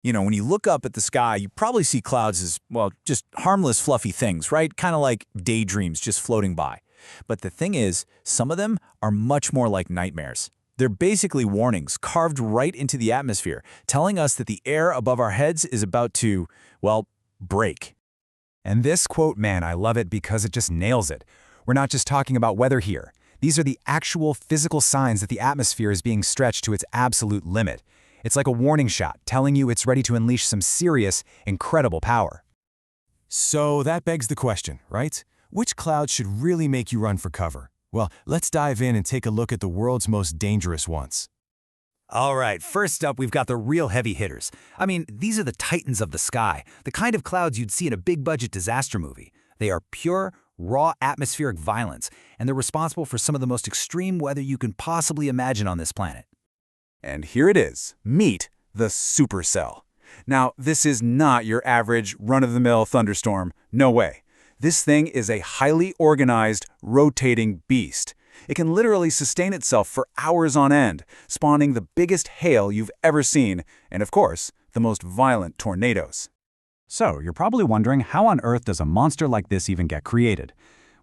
When you look up at the sky, you probably see clouds as, well, just harmless, fluffy things, right? Kind of like daydreams just floating by. But the thing is, some of them are much more like nightmares. They're basically warnings carved right into the atmosphere, telling us that the air above our heads is about to, well, break. And this quote, man, I love it because it just nails it. We're not just talking about weather here. These are the actual physical signs that the atmosphere is being stretched to its absolute limit. It's like a warning shot, telling you it's ready to unleash some serious, incredible power. So that begs the question, right? Which clouds should really make you run for cover? Well, let's dive in and take a look at the world's most dangerous ones. All right, first up, we've got the real heavy hitters. I mean, these are the titans of the sky, the kind of clouds you'd see in a big-budget disaster movie. They are pure, raw atmospheric violence, and they're responsible for some of the most extreme weather you can possibly imagine on this planet. And here it is. Meet the supercell. Now, this is not your average run-of-the-mill thunderstorm. No way. This thing is a highly organized, rotating beast. It can literally sustain itself for hours on end, spawning the biggest hail you've ever seen, and of course, the most violent tornadoes. So, you're probably wondering, how on earth does a monster like this even get created?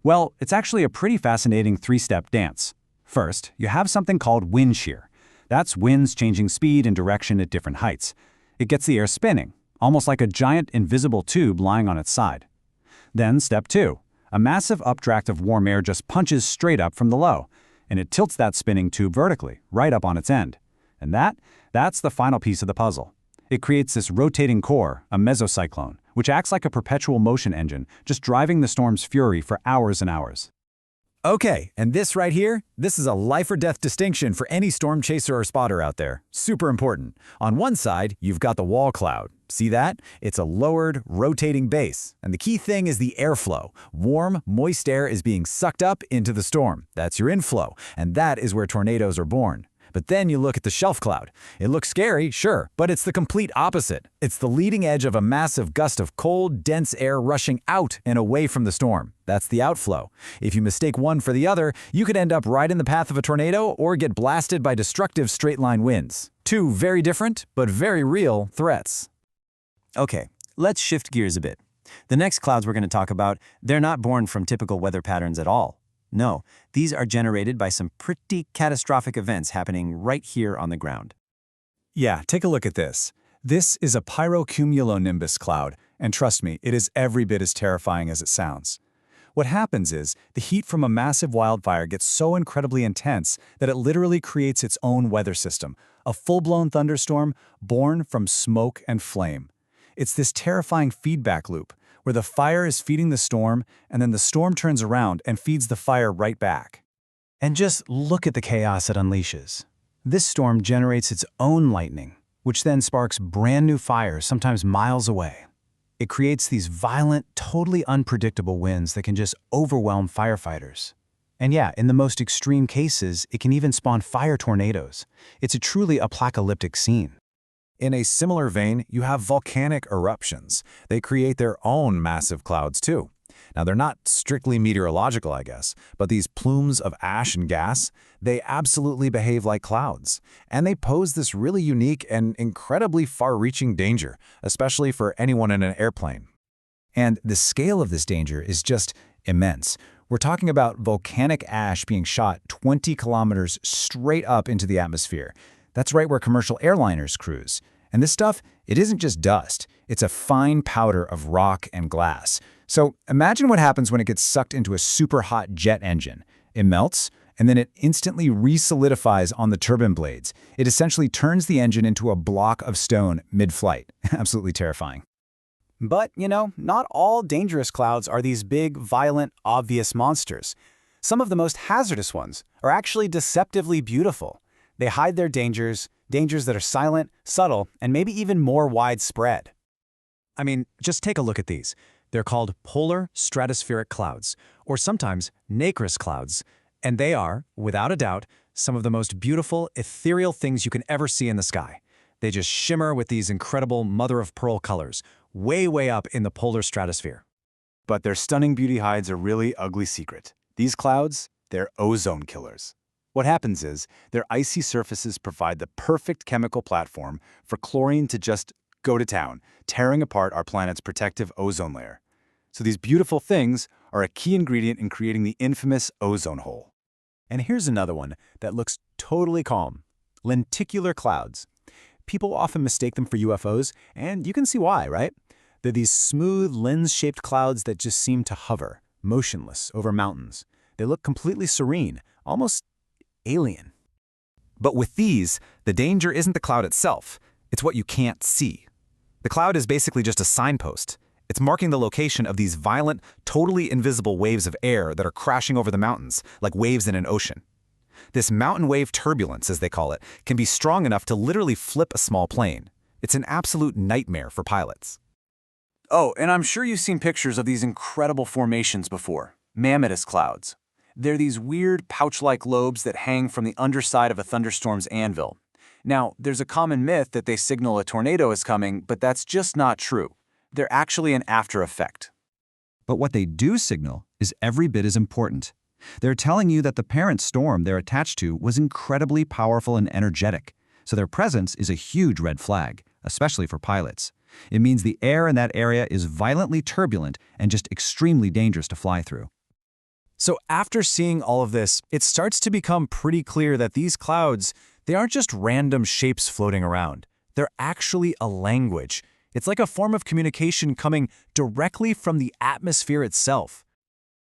Well, it's actually a pretty fascinating three-step dance. First, you have something called wind shear. That's winds changing speed and direction at different heights. It gets the air spinning, almost like a giant invisible tube lying on its side. Then step 2. A massive updraft of warm air just punches straight up from the low, and it tilts that spinning tube vertically, right up on its end. And that's the final piece of the puzzle. It creates this rotating core, a mesocyclone, which acts like a perpetual motion engine, just driving the storm's fury for hours and hours. Okay, and this right here, this is a life-or-death distinction for any storm chaser or spotter out there. Super important. On one side, you've got the wall cloud. See that? It's a lowered, rotating base. And the key thing is the airflow. Warm, moist air is being sucked up into the storm. That's your inflow, and that is where tornadoes are born. But then you look at the shelf cloud. It looks scary, sure, but it's the complete opposite. It's the leading edge of a massive gust of cold, dense air rushing out and away from the storm. That's the outflow. If you mistake one for the other, you could end up right in the path of a tornado or get blasted by destructive straight-line winds. Two very different, but very real threats. Okay, let's shift gears a bit. The next clouds we're going to talk about, they're not born from typical weather patterns at all. No, these are generated by some pretty catastrophic events happening right here on the ground. Yeah, take a look at this. This is a pyrocumulonimbus cloud, and trust me, it is every bit as terrifying as it sounds. What happens is, the heat from a massive wildfire gets so incredibly intense that it literally creates its own weather system, a full-blown thunderstorm born from smoke and flame. It's this terrifying feedback loop, where the fire is feeding the storm, and then the storm turns around and feeds the fire right back. And just look at the chaos it unleashes. This storm generates its own lightning, which then sparks brand new fires, sometimes miles away. It creates these violent, totally unpredictable winds that can just overwhelm firefighters. And yeah, in the most extreme cases, it can even spawn fire tornadoes. It's a truly apocalyptic scene. In a similar vein, you have volcanic eruptions. They create their own massive clouds too. Now, they're not strictly meteorological, I guess, but these plumes of ash and gas, they absolutely behave like clouds. And they pose this really unique and incredibly far-reaching danger, especially for anyone in an airplane. And the scale of this danger is just immense. We're talking about volcanic ash being shot 20 kilometers straight up into the atmosphere. That's right where commercial airliners cruise. And this stuff, it isn't just dust. It's a fine powder of rock and glass. So imagine what happens when it gets sucked into a super hot jet engine. It melts, and then it instantly re-solidifies on the turbine blades. It essentially turns the engine into a block of stone mid-flight. Absolutely terrifying. But, not all dangerous clouds are these big, violent, obvious monsters. Some of the most hazardous ones are actually deceptively beautiful. They hide their dangers that are silent, subtle, and maybe even more widespread. I mean, just take a look at these. They're called polar stratospheric clouds, or sometimes nacreous clouds, and they are, without a doubt, some of the most beautiful, ethereal things you can ever see in the sky. They just shimmer with these incredible mother-of-pearl colors, way up in the polar stratosphere. But their stunning beauty hides a really ugly secret. These clouds, they're ozone killers. What happens is, their icy surfaces provide the perfect chemical platform for chlorine to just go to town, tearing apart our planet's protective ozone layer. So these beautiful things are a key ingredient in creating the infamous ozone hole. And here's another one that looks totally calm. Lenticular clouds. People often mistake them for UFOs, and you can see why, right? They're these smooth, lens-shaped clouds that just seem to hover, motionless, over mountains. They look completely serene, almost alien. But with these, the danger isn't the cloud itself. It's what you can't see. The cloud is basically just a signpost. It's marking the location of these violent, totally invisible waves of air that are crashing over the mountains, like waves in an ocean. This mountain wave turbulence, as they call it, can be strong enough to literally flip a small plane. It's an absolute nightmare for pilots. Oh, and I'm sure you've seen pictures of these incredible formations before, mammotus clouds. They're these weird pouch-like lobes that hang from the underside of a thunderstorm's anvil. Now, there's a common myth that they signal a tornado is coming, but that's just not true. They're actually an after effect. But what they do signal is every bit as important. They're telling you that the parent storm they're attached to was incredibly powerful and energetic, so their presence is a huge red flag, especially for pilots. It means the air in that area is violently turbulent and just extremely dangerous to fly through. So after seeing all of this, it starts to become pretty clear that these clouds, they aren't just random shapes floating around. They're actually a language. It's like a form of communication coming directly from the atmosphere itself.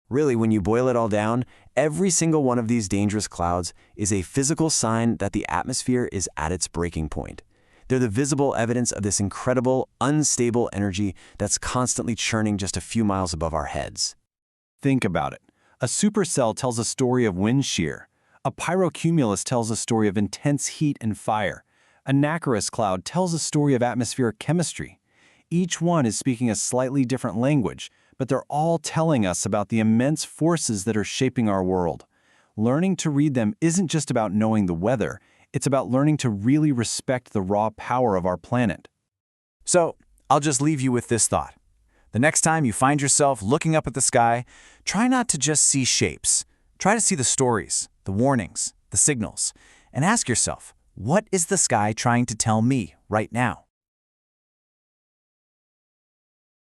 Really, when you boil it all down, every single one of these dangerous clouds is a physical sign that the atmosphere is at its breaking point. They're the visible evidence of this incredible, unstable energy that's constantly churning just a few miles above our heads. Think about it. A supercell tells a story of wind shear. A pyrocumulus tells a story of intense heat and fire. A nacreous cloud tells a story of atmospheric chemistry. Each one is speaking a slightly different language, but they're all telling us about the immense forces that are shaping our world. Learning to read them isn't just about knowing the weather, it's about learning to really respect the raw power of our planet. So, I'll just leave you with this thought. The next time you find yourself looking up at the sky, try not to just see shapes. Try to see the stories, the warnings, the signals, and ask yourself, what is the sky trying to tell me right now?